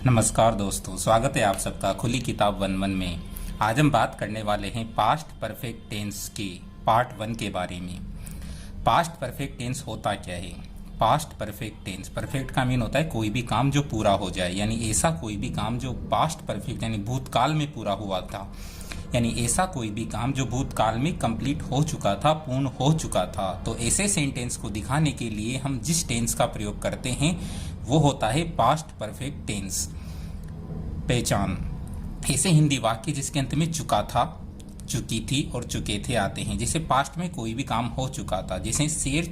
नमस्कार दोस्तों, स्वागत है आप सबका खुली किताब 1-1 में। आज हम बात करने वाले हैं पास्ट परफेक्ट टेंस के पार्ट 1 के बारे में। पास्ट परफेक्ट टेंस होता क्या है? पास्ट परफेक्ट टेंस, परफेक्ट का मीन होता है कोई भी काम जो पूरा हो जाए, यानी ऐसा कोई भी काम जो पास्ट परफेक्ट यानी भूतकाल में पूरा हुआ था, यानी ऐसा कोई भी काम जो भूतकाल में कंप्लीट हो चुका था, पूर्ण हो चुका था। तो ऐसे सेंटेंस को दिखाने के लिए हम जिस टेंस का प्रयोग करते हैं वो होता है पास्ट परफेक्ट टेंस। पहचान: ऐसे हिंदी वाक्य जिसके अंत में चुका था, चुकी थी और चुके थे आते हैं। जैसे पास्ट में कोई भी काम हो चुका था, जैसे चूहा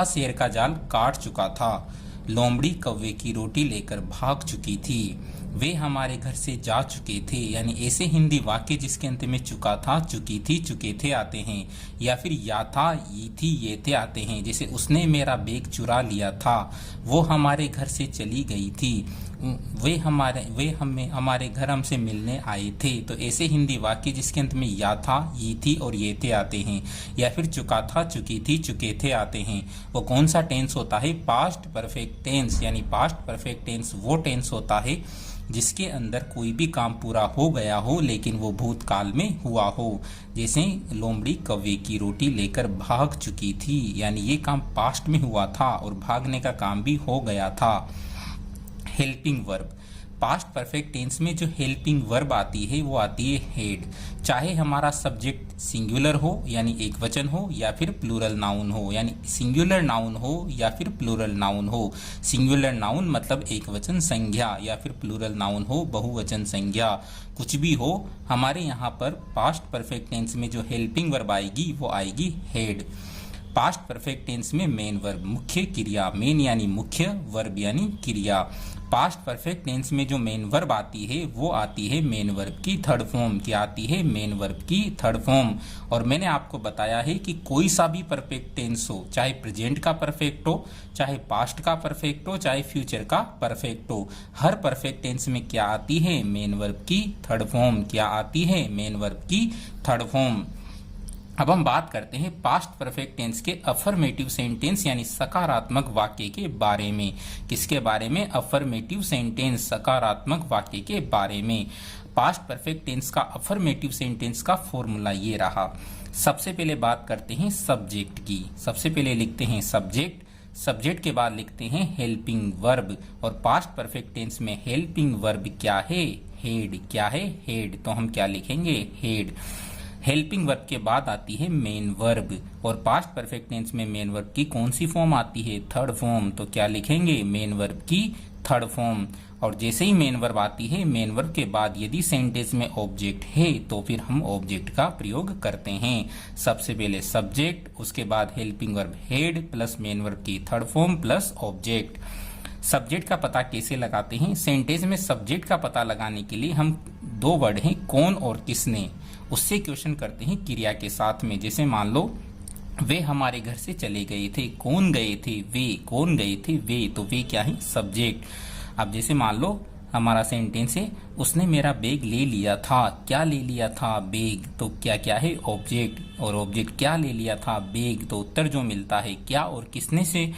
शेर का जाल काट चुका था, लोमड़ी कौवे की रोटी लेकर भाग चुकी थी, वे हमारे घर से जा चुके थे। यानी ऐसे हिंदी वाक्य जिसके अंत में चुका था, चुकी थी, चुके थे आते हैं, या फिर या था, ये थी, ये थे आते हैं। जैसे उसने मेरा बैग चुरा लिया था, वो हमारे घर से चली गई थी, वे हमारे घर हमसे मिलने आए थे। तो ऐसे हिंदी वाक्य जिसके अंत में या था, ये थी और ये थे आते हैं, या फिर चुका था, चुकी थी, चुके थे आते हैं, वो कौन सा टेंस होता है? Past perfect tense. यानी पास्ट परफेक्ट टेंस वो टेंस होता है जिसके अंदर कोई भी काम पूरा हो गया हो लेकिन वो भूतकाल में हुआ हो। जैसे लोमड़ी कौवे की रोटी लेकर भाग चुकी थी, यानी ये काम पास्ट में हुआ था और भागने का काम भी हो गया था। Helping verb, past perfect tense में जो हेल्पिंग वर्ब आती है वो आती है हेड। चाहे हमारा सब्जेक्ट सिंगुलर हो यानी एक वचन हो, या फिर प्लूरल नाउन हो, यानी सिंगुलर नाउन हो या फिर प्लूरल नाउन हो। सिंगुलर नाउन मतलब एक वचन संज्ञा, या फिर प्लूरल नाउन हो बहुवचन संज्ञा, कुछ भी हो। हमारे यहाँ पर पास्ट परफेक्ट टेंस में जो हेल्पिंग वर्ब आएगी वो आएगी हेड। पास्ट परफेक्ट टेंस में मेन वर्ब, मुख्य क्रिया, मेन यानी मुख्य, वर्ब यानी क्रिया। पास्ट परफेक्ट टेंस में जो मेन वर्ब आती है वो आती है मेन वर्ब की थर्ड फॉर्म। क्या आती है? मेन वर्ब की थर्ड फॉर्म। और मैंने आपको बताया है कि कोई सा भी परफेक्ट टेंस हो, चाहे प्रेजेंट का परफेक्ट हो, चाहे पास्ट का परफेक्ट हो, चाहे फ्यूचर का परफेक्ट हो, हर परफेक्ट टेंस में क्या आती है? मेन वर्ब की थर्ड फॉर्म। क्या आती है? मेन वर्ब की थर्ड फॉर्म। अब हम बात करते हैं पास्ट परफेक्ट टेंस के अफर्मेटिव सेंटेंस यानी सकारात्मक वाक्य के बारे में। किसके बारे में? अफर्मेटिव सेंटेंस, सकारात्मक वाक्य के बारे में। पास्ट परफेक्ट टेंस का अफर्मेटिव सेंटेंस का फॉर्मूला ये रहा। सबसे पहले बात करते हैं सब्जेक्ट की। सबसे पहले लिखते हैं सब्जेक्ट, सब्जेक्ट के बाद लिखते हैं हेल्पिंग वर्ब। और पास्ट परफेक्ट टेंस में हेल्पिंग वर्ब क्या है? हेड। क्या है? हेड। तो हम क्या लिखेंगे? हेड। हेल्पिंग वर्ब के बाद आती है मेन वर्ब, और पास्ट परफेक्ट टेंस में मेन वर्ब की कौन सी फॉर्म आती है? Third form. तो क्या लिखेंगे? मेन वर्ब की थर्ड फॉर्म। और जैसे ही मेन वर्ब आती है, मेन वर्ब के बाद यदि सेंटेंस में ऑब्जेक्ट है तो फिर हम ऑब्जेक्ट का प्रयोग करते हैं। सबसे पहले सब्जेक्ट, उसके बाद helping verb had plus main verb की third form plus object. Subject का पता कैसे लगाते हैं? सेंटेंस में सब्जेक्ट का पता लगाने के लिए हम दो वर्ड हैं कौन और किसने, उससे क्वेश्चन करते हैं क्रिया के साथ में। जैसे मान लो वे हमारे घर से चले गए थे, कौन गए थे? वे। कौन गए थे? वे। तो वे क्या है? सब्जेक्ट। अब जैसे मान लो हमारा सेंटेंस है उसने मेरा बैग ले लिया था, क्या ले लिया था? बैग। तो क्या क्या है? ऑब्जेक्ट। और ऑब्जेक्ट क्या ले लिया था? बैग। तो उत्तर जो मिलता है क्या और किसने से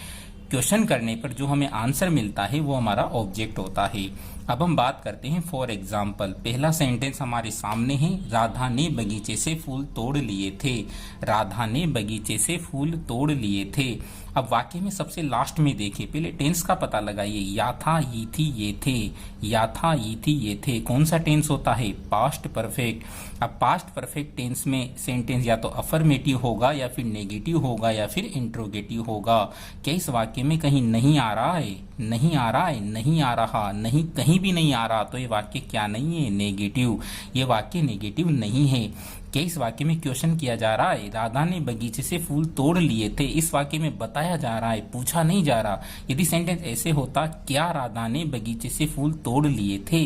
क्वेश्चन करने पर जो हमें आंसर मिलता है वो हमारा ऑब्जेक्ट होता है। अब हम बात करते हैं फॉर एग्जाम्पल। पहला सेंटेंस हमारे सामने है, राधा ने बगीचे से फूल तोड़ लिए थे। राधा ने बगीचे से फूल तोड़ लिए थे। अब वाक्य में सबसे लास्ट में देखिए, पहले टेंस का पता लगाइए। या था, ये थी, ये थे। या था, ये थी, ये थे, कौन सा टेंस होता है? Past perfect. अब पास्ट परफेक्ट टेंस में सेंटेंस या तो अफर्मेटिव होगा, या फिर नेगेटिव होगा, या फिर इंट्रोगेटिव होगा। क्या इस वाक्य में कहीं नहीं आ रहा है? नहीं आ रहा है, नहीं आ रहा, नहीं, कहीं भी नहीं आ रहा, तो ये वाक्य क्या नहीं है? नेगेटिव। ये वाक्य नेगेटिव नहीं है। क्या इस वाक्य में क्वेश्चन किया जा रहा है? राधा ने बगीचे से फूल तोड़ लिए थे, इस वाक्य में बताया जा रहा है, पूछा नहीं जा रहा। यदि सेंटेंस ऐसे होता, क्या राधा ने बगीचे से फूल तोड़ लिए थे,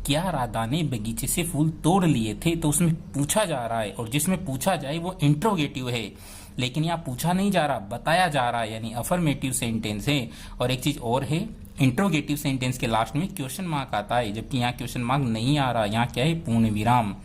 क्या राधा ने बगीचे से फूल तोड़ लिए थे, तो उसमें पूछा जा रहा है, और जिसमें पूछा जाए वो इंट्रोगेटिव है। लेकिन यहाँ पूछा नहीं जा रहा, बताया जा रहा है, यानी अफर्मेटिव सेंटेंस है। और एक चीज और है, इंट्रोगेटिव सेंटेंस के लास्ट में क्वेश्चन मार्क आता है, जबकि यहाँ क्वेश्चन मार्क नहीं आ रहा, यहाँ क्या है? पूर्ण विराम।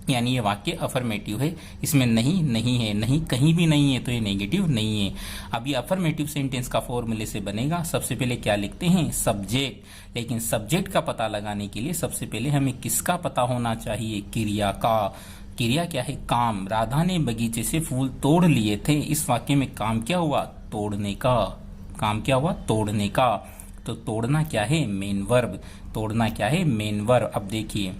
यानी ये वाक्य अफर्मेटिव है, इसमें नहीं नहीं है, नहीं कहीं भी नहीं है, तो ये नेगेटिव नहीं है। अब ये अफर्मेटिव सेंटेंस का फॉर्मूले से बनेगा। सबसे पहले क्या लिखते हैं, सब्जेक्ट। लेकिन सब्जेक्ट का पता लगाने के लिए सबसे पहले हमें किसका पता होना चाहिए, क्रिया का। क्रिया क्या है, काम। राधा ने बगीचे से फूल तोड़ लिए थे। इस वाक्य में काम क्या हुआ, तोड़ने का। काम क्या हुआ, तोड़ने का। तो तोड़ना क्या है, मेन वर्ब। तोड़ना क्या है, मेन वर्ब। अब देखिए,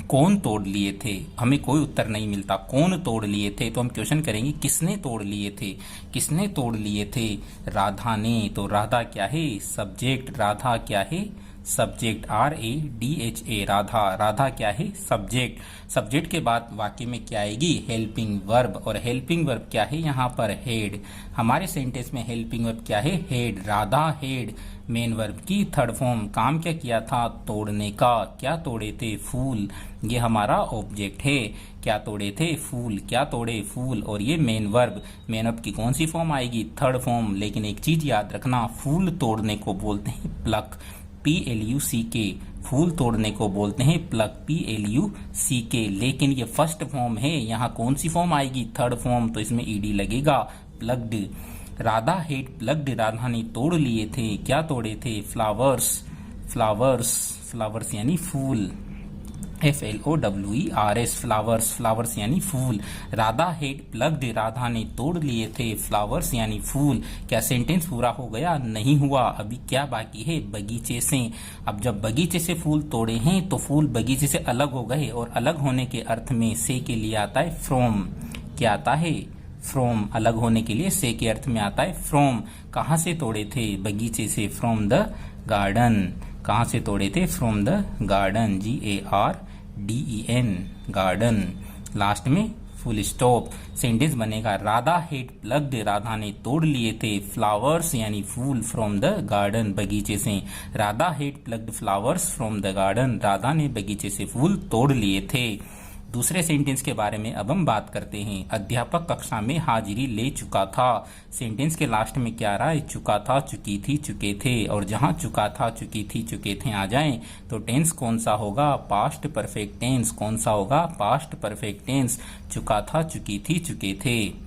कौन तोड़ लिए थे, हमें कोई उत्तर नहीं मिलता। कौन तोड़ लिए थे, तो हम क्वेश्चन करेंगे किसने तोड़ लिए थे। किसने तोड़ लिए थे, राधा ने। तो राधा क्या है, सब्जेक्ट। राधा क्या है, सब्जेक्ट। RADHA, राधा। राधा क्या है, सब्जेक्ट। सब्जेक्ट के बाद वाक्य में क्या आएगी, हेल्पिंग वर्ब। और हेल्पिंग वर्ब क्या है, यहाँ पर हेड। हमारे सेंटेंस में हेल्पिंग वर्ब क्या है, head. Radha head main verb की थर्ड फॉर्म। काम क्या किया था, तोड़ने का। क्या तोड़े थे, फूल। ये हमारा ऑब्जेक्ट है। क्या तोड़े थे, फूल। क्या तोड़े, फूल। और ये मेन वर्ब। मेन वर्ब की कौन सी फॉर्म आएगी, थर्ड फॉर्म। लेकिन एक चीज याद रखना, फूल तोड़ने को बोलते हैं प्लक, PLUCK। फूल तोड़ने को बोलते हैं प्लक, PLUCK। लेकिन ये फर्स्ट फॉर्म है, यहाँ कौन सी फॉर्म आएगी, थर्ड फॉर्म। तो इसमें ED लगेगा, plucked. Radha had plucked, Radha ने तोड़ लिए थे। क्या तोड़े थे, फ्लावर्स। फ्लावर्स, फ्लावर्स यानी फूल, FLOWERS, फ्लावर्स। फ्लावर्स यानी फूल। राधा हेड प्लग्ड, राधा ने तोड़ लिए थे फ्लावर्स यानी फूल। क्या सेंटेंस पूरा हो गया, नहीं हुआ। अभी क्या बाकी है, बगीचे से। अब जब बगीचे से फूल तोड़े हैं तो फूल बगीचे से अलग हो गए, और अलग होने के अर्थ में से के लिए आता है फ्रॉम। क्या आता है, फ्रॉम। अलग होने के लिए से के अर्थ में आता है फ्रॉम। कहाँ से तोड़े थे, बगीचे से, फ्रॉम द गार्डन। कहाँ से तोड़े थे, from the garden, GARDEN, garden. Last में फुल स्टॉप। सेंटेंस बनेगा, राधा हेड प्लग्ड, राधा ने तोड़ लिए थे फ्लावर्स यानी फूल, फ्रॉम द गार्डन, बगीचे से। Radha had plucked flowers from the garden, Radha ने बगीचे से फूल तोड़ लिए थे। दूसरे सेंटेंस के बारे में अब हम बात करते हैं। अध्यापक कक्षा में हाजिरी ले चुका था। सेंटेंस के लास्ट में क्या रहा है, चुका था, चुकी थी, चुके थे। और जहां चुका था, चुकी थी, चुके थे आ जाएं तो टेंस कौन सा होगा, पास्ट परफेक्ट टेंस। कौन सा होगा, पास्ट परफेक्ट टेंस। चुका था, चुकी थी, चुके थे।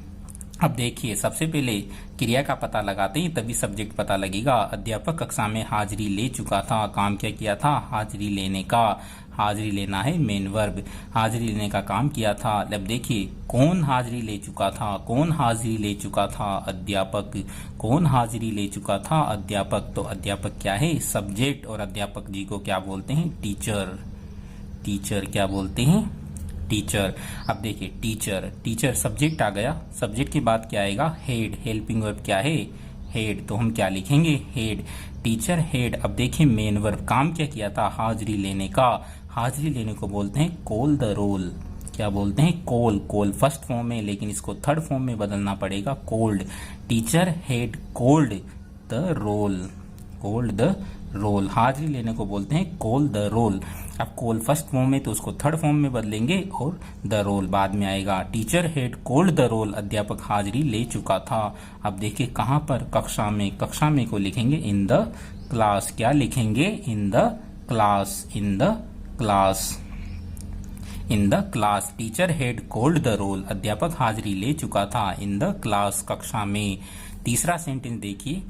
अब देखिए, सबसे पहले क्रिया का पता लगाते हैं, तभी सब्जेक्ट पता लगेगा। अध्यापक कक्षा में हाजिरी ले चुका था। काम क्या किया था, हाजिरी लेने का। हाजिरी लेना है मेन वर्ब। हाजिरी लेने का काम किया था। अब देखिए, कौन हाजिरी ले चुका था। कौन हाजिरी ले चुका था, अध्यापक। कौन हाजिरी ले चुका था, अध्यापक। तो अध्यापक क्या है, सब्जेक्ट। और अध्यापक जी को क्या बोलते हैं, टीचर। टीचर क्या बोलते हैं, टीचर। अब देखिए, टीचर, टीचर सब्जेक्ट आ गया। सब्जेक्ट के बाद क्या आएगा, हेड। हेल्पिंग वर्ब क्या है, हेड। तो हम क्या लिखेंगे, हेड। Teacher head. अब देखिए, मेन वर्ब। काम क्या किया था, हाजिरी लेने का। हाजिरी लेने को बोलते हैं कॉल द रोल। क्या बोलते हैं, कॉल। कॉल फर्स्ट फॉर्म में, लेकिन इसको थर्ड फॉर्म में बदलना पड़ेगा, called. Teacher had called the roll. Called the roll. हाजिरी लेने को बोलते हैं कॉल द रोल। अब कॉल फर्स्ट फॉर्म में तो उसको थर्ड फॉर्म में बदलेंगे, और द रोल बाद में आएगा। Teacher had called the roll, अध्यापक हाजिरी ले चुका था। अब देखिए कहां पर, कक्षा में। कक्षा में को लिखेंगे इन द क्लास। क्या लिखेंगे, in the class. In the class. In the class. Teacher had called the roll, अध्यापक हाजिरी ले चुका था इन द क्लास, कक्षा में। तीसरा सेंटेंस देखिए,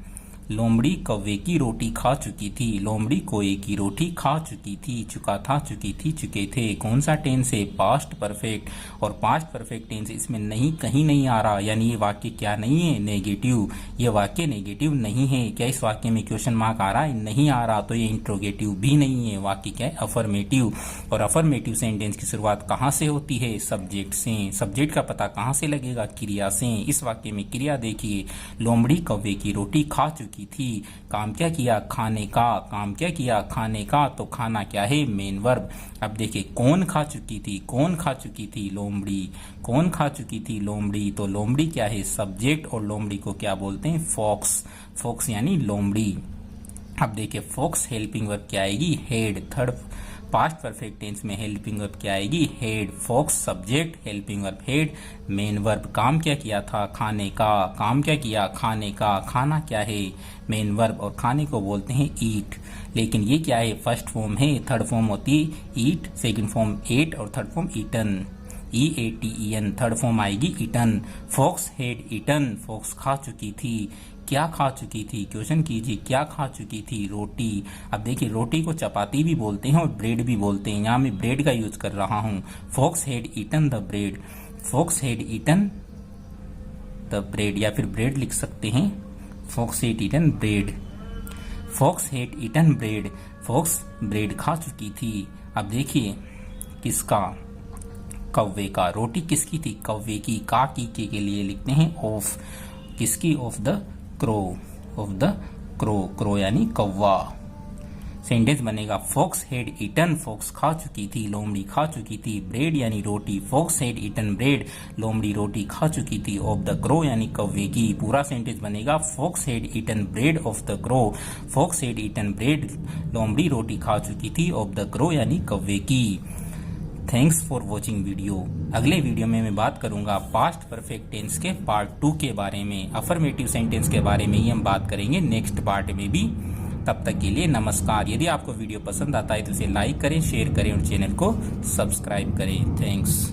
लोमड़ी कौवे की रोटी खा चुकी थी। लोमड़ी कोए की रोटी खा चुकी थी। चुका था, चुकी थी, चुके थे। कौन सा टेंस है, पास्ट परफेक्ट। और पास्ट परफेक्ट टेंस इसमें नहीं, कहीं नहीं आ रहा, यानी ये वाक्य क्या नहीं है, नेगेटिव। ये वाक्य नेगेटिव नहीं है। क्या इस वाक्य में क्वेश्चन मार्क आ रहा है, नहीं आ रहा। तो ये इंट्रोगेटिव भी नहीं है, वाक्य क्या है, अफर्मेटिव। और अफर्मेटिव सेंटेंस की शुरुआत कहाँ से होती है, सब्जेक्ट से। सब्जेक्ट का पता कहाँ से लगेगा, क्रिया से। इस वाक्य में क्रिया देखिए, लोमड़ी कौवे की रोटी खा चुकी थी। काम क्या किया, खाने का। काम क्या किया, खाने का। तो खाना क्या है, मेन वर्ब। अब देखिए, कौन खा चुकी थी। कौन खा चुकी थी, लोमड़ी। कौन खा चुकी थी, लोमड़ी। तो लोमड़ी क्या है, सब्जेक्ट। और लोमड़ी को क्या बोलते हैं, फॉक्स। फॉक्स यानी लोमड़ी। अब देखिए, फॉक्स हेल्पिंग वर्ब क्या आएगी, had. Third past perfect tense में हेल्पिंग वर्ब क्या आएगी, had, fox subject, helping verb had, main verb काम क्या किया था, खाने का, काम क्या किया, खाने का, खाना क्या है, मेन वर्ब, और खाने को बोलते हैं ईट। लेकिन ये क्या है, फर्स्ट फॉर्म है, थर्ड फॉर्म होती है ईट, सेकंड फॉर्म एट और third form eaten, EATEN, third form आएगी eaten. Fox had eaten, fox खा चुकी थी, क्या खा चुकी थी, क्वेश्चन कीजिए क्या खा चुकी थी, रोटी। अब देखिए रोटी को चपाती भी बोलते हैं और ब्रेड भी बोलते हैं, यहाँ मैं ब्रेड का यूज कर रहा हूँ। Fox had eaten the bread, fox had eaten the bread, या फिर ब्रेड लिख सकते हैं, fox had eaten bread, fox had eaten bread, fox bread खा चुकी थी। अब देखिए किसका, कौवे का, रोटी किसकी थी, कौवे की, का की के लिए लिखते हैं ऑफ, किसकी, of the crow, of the crow, crow यानी कौवा। सेंटेंस बनेगा फॉक्स हेड ईटन, फॉक्स खा चुकी थी, लोमड़ी खा चुकी थी, ब्रेड यानी रोटी, फॉक्स हेड ईटन ब्रेड, लोमड़ी रोटी खा चुकी थी, ऑफ द क्रो यानी कौवे की। पूरा सेंटेंस बनेगा fox had eaten bread of the crow, fox had eaten bread, लोमड़ी रोटी खा चुकी थी, ऑफ द क्रो यानी कौवे की। Thanks for watching video. अगले वीडियो में मैं बात करूंगा पास्ट परफेक्ट टेंस के पार्ट 2 के बारे में, अफर्मेटिव सेंटेंस के बारे में ही हम बात करेंगे नेक्स्ट पार्ट में भी। तब तक के लिए नमस्कार। यदि आपको वीडियो पसंद आता है तो इसे लाइक करें, शेयर करें और चैनल को सब्सक्राइब करें। थैंक्स।